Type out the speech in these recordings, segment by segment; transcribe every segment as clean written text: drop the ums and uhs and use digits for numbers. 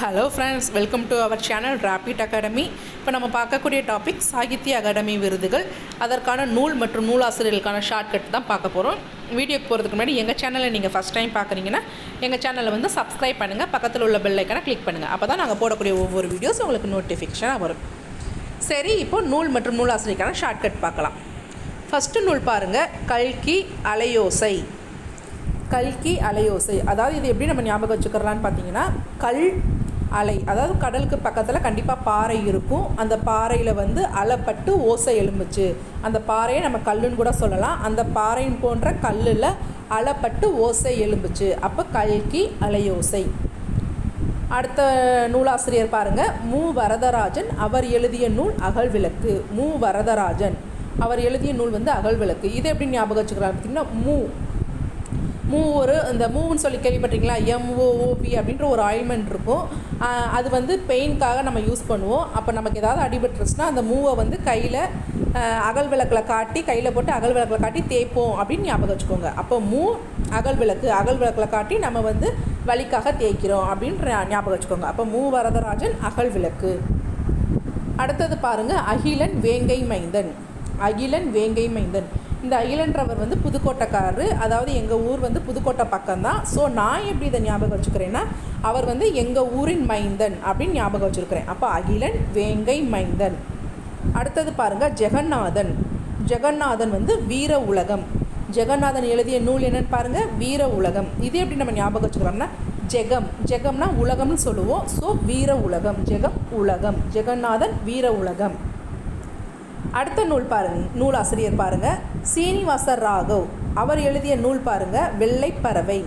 Hello friends, welcome to our channel Rapid Academy. இப்போ நம்ம பார்க்கக்கூடிய டாபிக் சாகித்ய அகாடமி விருதுகள், அதற்கான நூல் மற்றும் நூலாசிரியர்களுக்கான ஷார்ட்கட் தான் பார்க்க போகிறோம். வீடியோக்கு போகிறதுக்கு முன்னாடி எங்கள் சேனலை நீங்கள் ஃபஸ்ட் டைம் பார்க்குறீங்கன்னா எங்கள் சேனலை வந்து சப்ஸ்கிரைப் பண்ணுங்கள், பக்கத்தில் உள்ள பெல் ஐக்கானை கிளிக் பண்ணுங்கள். அப்போ தான் நாங்கள் போடக்கூடிய ஒவ்வொரு வீடியோஸ் உங்களுக்கு நோட்டிஃபிகேஷனாக வரும். சரி, இப்போது நூல் மற்றும் நூலாசிரியருக்கான ஷார்ட்கட் பார்க்கலாம். ஃபஸ்ட்டு நூல் பாருங்கள், கல்கி அலையோசை. கல்கி அலையோசை, அதாவது இது எப்படி நம்ம ஞாபகம் வச்சுக்கிறலான்னு பார்த்தீங்கன்னா, கல் அலை, அதாவது கடலுக்கு பக்கத்தில் கண்டிப்பாக பாறை இருக்கும். அந்த பாறையில் வந்து அலைப்பட்டு ஓசை எழும்புச்சு. அந்த பாறையை நம்ம கல்லுன்னு கூட சொல்லலாம். அந்த பாறையின் போன்ற கல்லில் அலைப்பட்டு ஓசை எழும்புச்சு. அப்போ கல்கி அலையோசை. அடுத்த நூலாசிரியர் பாருங்கள், மு வரதராஜன். அவர் எழுதிய நூல் அகழ்விளக்கு. மு வரதராஜன் அவர் எழுதிய நூல் வந்து அகழ்விளக்கு. இது எப்படி ஞாபகம் வச்சுக்கிறாங்க பார்த்திங்கன்னா, ஒரு இந்த மூன்னு சொல்லி கேள்விப்பட்டிங்களா? MOOP அப்படின்ற ஒரு ஆயில்மெண்ட் இருக்கும். அது வந்து பெயின்காக நம்ம யூஸ் பண்ணுவோம். அப்போ நமக்கு ஏதாவது அடிபட்டுருச்சுன்னா அந்த மூவை வந்து கையில் அகல் விளக்கில் காட்டி, கையில் போட்டு அகல் விளக்கில் காட்டி தேய்ப்போம் அப்படின்னு ஞாபகம் வச்சுக்கோங்க. அப்போ அகல் விளக்கில் காட்டி நம்ம வந்து வலிக்காக தேய்க்கிறோம் அப்படின்னு ஞாபகம் வச்சுக்கோங்க. அப்போ மு வரதராஜன் அகல் விளக்கு. அடுத்தது பாருங்கள், அகிலன் வேங்கை மைந்தன். அகிலன் வேங்கை மைந்தன். இந்த அகிலன்றவர் வந்து புதுக்கோட்டைக்காரரு, அதாவது எங்கள் ஊர் வந்து புதுக்கோட்டை பக்கம்தான். ஸோ நான் எப்படி இதை ஞாபகம் வச்சுக்கிறேன்னா, அவர் வந்து எங்கள் ஊரின் மைந்தன் அப்படின்னு ஞாபகம் வச்சுருக்கிறேன். அப்போ அகிலன் வேங்கை மைந்தன். அடுத்தது பாருங்கள், ஜெகநாதன். ஜெகநாதன் வந்து வீர உலகம். ஜெகநாதன் எழுதிய நூல் என்னன்னு பாருங்கள், வீர உலகம். இது எப்படி நம்ம ஞாபகம் வச்சுக்கிறோம்னா, ஜெகம்னா உலகம்னு சொல்லுவோம். ஸோ வீர உலகம், ஜெகம் உலகம். ஜெகநாதன் வீர உலகம். அடுத்த நூல் பாருங்கள், நூலாசிரியர் பாருங்கள், சீனிவாச ராகவ். அவர் எழுதிய நூல் பாருங்கள், வெள்ளைப்பறவை.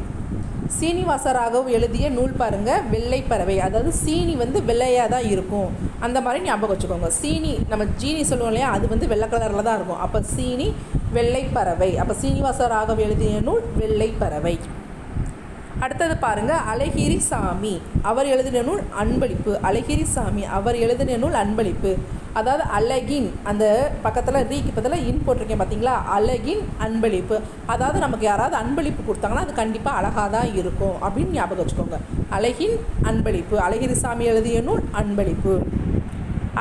சீனிவாச ராகவ் எழுதிய நூல் பாருங்கள், வெள்ளைப்பறவை. அதாவது சீனி வந்து வெள்ளையாக தான் இருக்கும், அந்த மாதிரி ஞாபகம் வச்சுக்கோங்க. சீனி நம்ம ஜீனி சொல்லுவோம் இல்லையா, அது வந்து வெள்ளை கலரில் தான் இருக்கும். அப்போ சீனி வெள்ளைப்பறவை. அப்போ சீனிவாச ராகவ் எழுதிய நூல் வெள்ளைப்பறவை. அடுத்தது பாருங்கள், அழகிரி சாமி. அவர் எழுதின நூல் அன்பளிப்பு. அழகிரி சாமி அவர் எழுதின நூல் அன்பளிப்பு. அதாவது அழகின், அந்த பக்கத்தில் ரீக்கு பக்கத்தில் இன் போட்டிருக்கேன் பார்த்தீங்களா, அழகின் அன்பளிப்பு. அதாவது நமக்கு யாராவது அன்பளிப்பு கொடுத்தாங்கன்னா அது கண்டிப்பாக அழகாக தான் இருக்கும் அப்படின்னு ஞாபகம் வச்சுக்கோங்க. அழகின் அன்பளிப்பு. அழகிரி சாமி எழுதிய நூல் அன்பளிப்பு.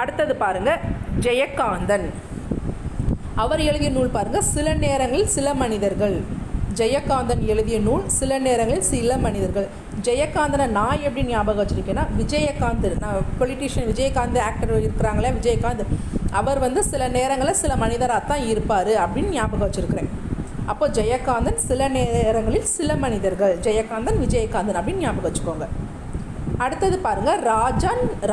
அடுத்தது பாருங்கள், ஜெயகாந்தன். அவர் எழுதிய நூல் பாருங்கள், சில நேரங்களில் சில மனிதர்கள். ஜெயகாந்தன் எழுதிய நூல் சில நேரங்களில் சில மனிதர்கள். ஜெயகாந்தனை நான் எப்படி ஞாபகம் வச்சுருக்கேன்னா, விஜயகாந்த், நான் பொலிட்டீஷியன் விஜயகாந்த் ஆக்டர் இருக்கிறாங்களே, விஜயகாந்த், அவர் வந்து சில நேரங்களில் சில மனிதராக தான் இருப்பார் அப்படின்னு ஞாபகம் வச்சுருக்கிறேன். அப்போ ஜெயகாந்தன் சில நேரங்களில் சில மனிதர்கள். ஜெயகாந்தன் விஜயகாந்தன் அப்படின்னு ஞாபகம் வச்சுக்கோங்க. அடுத்தது பாருங்கள்,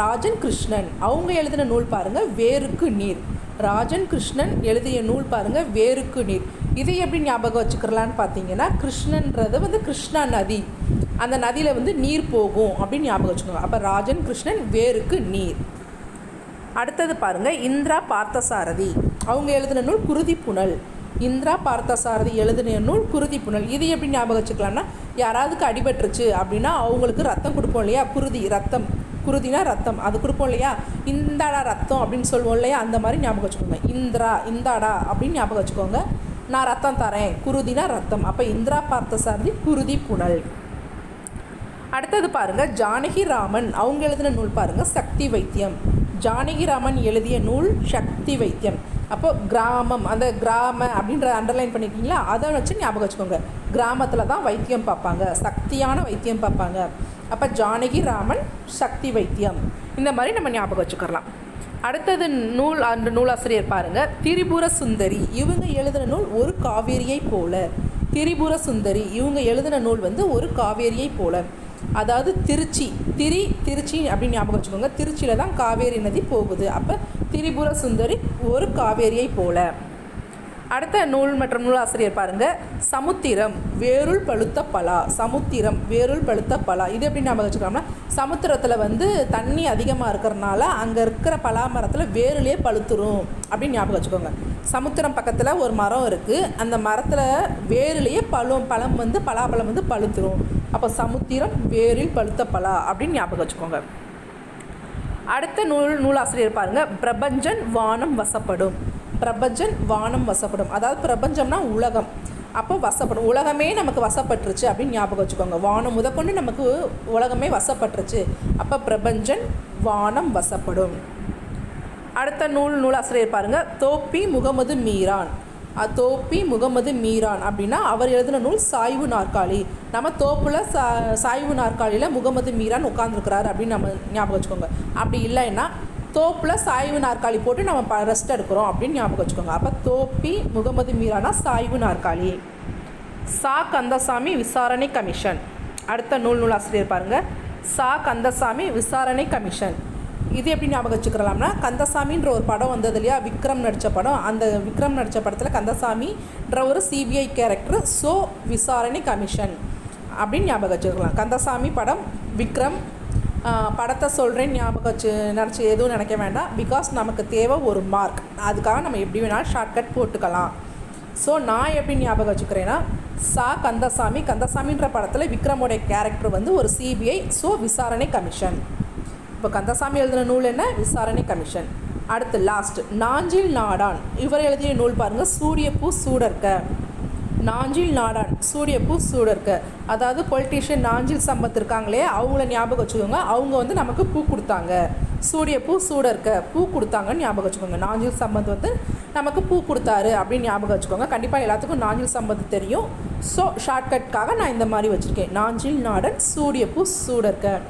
ராஜன் கிருஷ்ணன். அவங்க எழுதின நூல் பாருங்கள், வேருக்கு நீர். ராஜன் கிருஷ்ணன் எழுதிய நூல் பாருங்கள், வேருக்கு நீர். இதை எப்படி ஞாபகம் வச்சுக்கிறலான்னு பார்த்தீங்கன்னா, கிருஷ்ணன்றது வந்து கிருஷ்ணா நதி, அந்த நதியில் வந்து நீர் போகும் அப்படின்னு ஞாபகம் வச்சுக்கோங்க. அப்போ ராஜன் கிருஷ்ணன் வேருக்கு நீர். அடுத்தது பாருங்கள், இந்திரா பார்த்தசாரதி. அவங்க எழுதின நூல் குருதி புனல். இந்திரா பார்த்தசாரதி எழுதின நூல் குருதி புனல். இது எப்படி ஞாபகம் வச்சுக்கலாம்னா, யாராவதுக்கு அடிபட்டுருச்சு அப்படின்னா அவங்களுக்கு ரத்தம் கொடுப்போம் இல்லையா, குருதி ரத்தம். குருதினா ரத்தம், அது கொடுப்போம் இல்லையா, இந்தாடா ரத்தம் அப்படின்னு சொல்லுவோம் இல்லையா, அந்த மாதிரி ஞாபகம் வச்சுக்கோங்க. இந்தாடா அப்படின்னு ஞாபகம் வச்சுக்கோங்க. நான் ரத்தம் தரேன், குருதினா ரத்தம். அப்போ இந்திரா பார்த்தசாரதி குருதி புனல். அடுத்தது பாருங்கள், ஜானகிராமன். அவங்க எழுதின நூல் பாருங்கள், சக்தி வைத்தியம். ஜானகிராமன் எழுதிய நூல் சக்தி வைத்தியம். அப்போ கிராமம், அந்த கிராம அப்படின்ற அண்டர்லைன் பண்ணியிருக்கீங்களா, அதை வச்சு ஞாபகம் வச்சுக்கோங்க. கிராமத்தில் தான் வைத்தியம் பார்ப்பாங்க, சக்தியான வைத்தியம் பார்ப்பாங்க. அப்போ ஜானகிராமன் சக்தி வைத்தியம். இந்த மாதிரி நம்ம ஞாபகம் வச்சுக்கலாம். அடுத்தது நூல், அந்த நூலாசிரியர் பாருங்கள், திரிபுர சுந்தரி. இவங்க எழுதின நூல் ஒரு காவேரியை போல. திரிபுர சுந்தரி இவங்க எழுதின நூல் வந்து ஒரு காவேரியை போல. அதாவது திருச்சி அப்படின்னு ஞாபகம் வச்சுக்கோங்க. திருச்சியில் தான் காவேரி நதி போகுது. அப்போ திரிபுர சுந்தரி ஒரு காவேரியை போல. அடுத்த நூல் மற்றும் நூலாசிரியர் பாருங்கள், சமுத்திரம் வேருள் பழுத்த பலா. சமுத்திரம் வேருள் பழுத்த பலா. இது எப்படி ஞாபகம் வச்சுக்கோம்னா, சமுத்திரத்தில் வந்து தண்ணி அதிகமாக இருக்கிறனால அங்கே இருக்கிற பலா மரத்தில் வேருலேயே பழுத்துரும் அப்படின்னு ஞாபகம் வச்சுக்கோங்க. சமுத்திரம் பக்கத்தில் ஒரு மரம் இருக்குது, அந்த மரத்தில் வேருலேயே பழம் வந்து பலாப்பழம் வந்து பழுத்துரும். அப்போ சமுத்திரம் வேரில் பழுத்த பலா அப்படின்னு ஞாபகம் வச்சுக்கோங்க. அடுத்த நூலாசிரியர் பாருங்கள், பிரபஞ்சன் வானம் வசப்படும். பிரபஞ்சன் வானம் வசப்படும். அதாவது பிரபஞ்சம்னா உலகம். அப்போ வசப்படும். உலகமே நமக்கு வசப்பட்டுருச்சு அப்படின்னு ஞாபகம் வச்சுக்கோங்க. வானம் முதற்கொண்டு நமக்கு உலகமே வசப்பட்டுருச்சு. அப்போ பிரபஞ்சன் வானம் வசப்படும். அடுத்த நூலாசிரியர் பாருங்கள், தோப்பி முகமது மீரான். தோப்பி முகமது மீரான் அப்படின்னா அவர் எழுதின நூல் சாய்வு நாற்காலி. நம்ம தோப்பில் சாய்வு நாற்காலியில் முகமது மீரான் உட்காந்துருக்கிறாரு அப்படின்னு நம்ம ஞாபகம் வச்சுக்கோங்க. அப்படி இல்லைன்னா தோப்பில் சாய்வு நாற்காலி போட்டு நம்ம ரெஸ்ட் எடுக்கிறோம் அப்படின்னு ஞாபகம் வச்சுக்கோங்க. அப்போ தோப்பி முகமது மீரானா சாய்வு நாற்காலி. சா கந்தசாமி விசாரணை கமிஷன். அடுத்த நூலாசிரியர் பாருங்கள், சா கந்தசாமி விசாரணை கமிஷன். இது எப்படி ஞாபகம் வச்சுக்கிறலாம்னா, கந்தசாமின்ற ஒரு படம் வந்தது இல்லையா, விக்ரம் நடித்த படம். அந்த விக்ரம் நடித்த படத்தில் கந்தசாமின்ற ஒரு சிபிஐ கேரக்டர். ஸோ விசாரணை கமிஷன் அப்படின்னு ஞாபகம் வச்சுக்கலாம். கந்தசாமி படம், விக்ரம் படத்தை சொல்கிறேன்னு ஞாபகம் நினச்சி எதுவும் நினைக்க வேண்டாம். பிகாஸ் நமக்கு தேவை ஒரு மார்க். அதுக்காக நம்ம எப்படி வேணாலும் ஷார்ட்கட் போட்டுக்கலாம். ஸோ நான் எப்படி ஞாபகம் வச்சுக்கிறேன்னா, சா கந்தசாமி, கந்தசாமின்ற படத்தில் விக்ரமோடைய கேரக்டர் வந்து ஒரு சிபிஐ. ஸோ விசாரணை கமிஷன். இப்போ கந்தசாமி எழுதின நூல் என்ன? விசாரணை கமிஷன். அடுத்து லாஸ்ட் நாஞ்சில் நாடான். இவர் எழுதிய நூல் பாருங்கள், சூரியப்பூ சூடர்க்க. நாஞ்சில் நாடான், சூரியப்பூ சூடர்க்க. அதாவது பொலிட்டீஷியன் நாஞ்சில் சம்பத் இருக்காங்களே, அவங்கள ஞாபகம் வச்சுக்கோங்க. அவங்க வந்து நமக்கு பூ கொடுத்தாங்க. சூரியப்பூ சூடர்க்க, பூ கொடுத்தாங்கன்னு ஞாபகம் வச்சுக்கோங்க. நாஞ்சில் சம்பத் வந்து நமக்கு பூ கொடுத்தாரு அப்படின்னு ஞாபகம் வச்சுக்கோங்க. கண்டிப்பாக எல்லாத்துக்கும் நாஞ்சில் சம்பத் தெரியும். ஸோ ஷார்ட்கட்காக நான் இந்த மாதிரி வச்சுருக்கேன், நாஞ்சில் நாடன் சூரியப்பூ சூடர்க்க.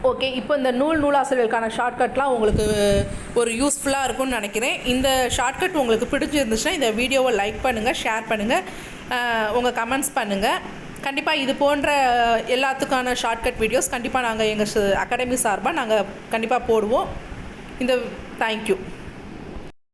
ஓகே, இப்போ இந்த நூலாசிரியர்களுக்கான ஷார்ட்கட்லாம் உங்களுக்கு ஒரு யூஸ்ஃபுல்லாக இருக்கும்னு நினைக்கிறேன். இந்த ஷார்ட்கட் உங்களுக்கு பிடிச்சிருந்துச்சுன்னா இந்த வீடியோவை லைக் பண்ணுங்கள், ஷேர் பண்ணுங்கள், உங்கள் கமெண்ட்ஸ் பண்ணுங்கள். கண்டிப்பாக இது போன்ற எல்லாத்துக்கான ஷார்ட்கட் வீடியோஸ் கண்டிப்பாக நாங்கள் எங்கள் அகாடமி சார்பாக நாங்கள் கண்டிப்பாக போடுவோம். தேங்க்யூ.